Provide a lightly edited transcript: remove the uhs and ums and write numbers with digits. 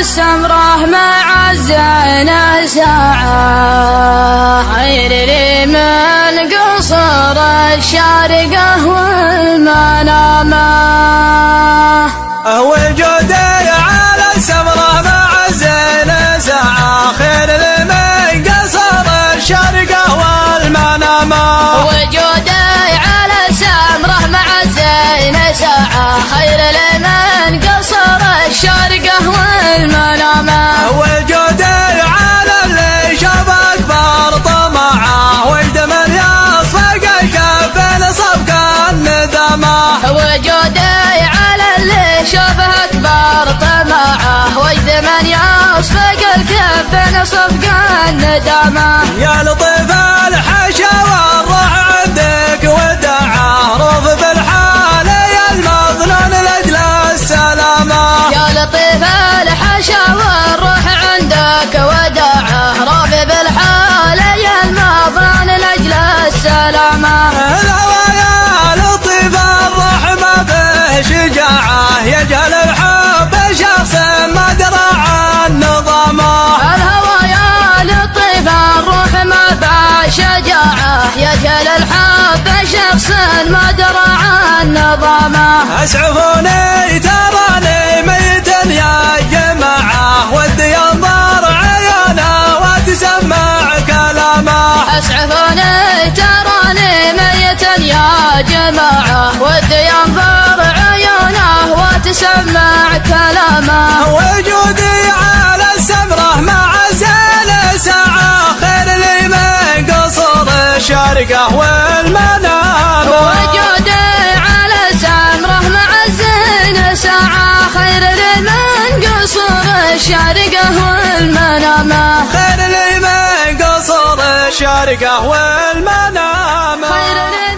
السمرة مع الزينة ساعة، خير لي من قصر الشارقة والمنامة. وجودي على السمرة مع الزينة ساعة، خير لي من قصر الشارقة والمنامة. وجودي على السمرة مع الزينة ساعة، خير لي من قصر الشارقة والمنامة. وجودي على اللي شاف أكبر طمعه، وجد من يصفق الكف لصفق الندامة. وجودي على اللي شاف أكبر طمعه، وجد من يصفق الكف لصفق الندامة. يا لطيف الحشا والروح عندك ودعه، رف بالحال يا المظنون لأجل السلامة. يا لطيف الحشا والروح عندك ودعه، رف بالحال يا المظنون لأجل السلامة. الهوى يا لطيف الروح ما به شجاعة، يجهل الحب شخص ما درى عن نظامه. الهوى يا لطيف الروح ما به شجاعة، يجهل الحب شخص ما درى عن نظامه. اسعفوني تراني ميت يا جماعة، ودي ينظر عيونه وتسمع كلامه. اسعفوني تراني ميت يا جماعة، ودي ينظر عيونه وتسمع كلامه. وجودي على السمرة مع الزينة ساعة، خير لي من قصر الشارقة والمنامة. وجودي على السمرة مع الزينة ساعة، خير لي من قصر الشارقة والمنامة. خير لي من قصر الشارقة والمنامة. خير لي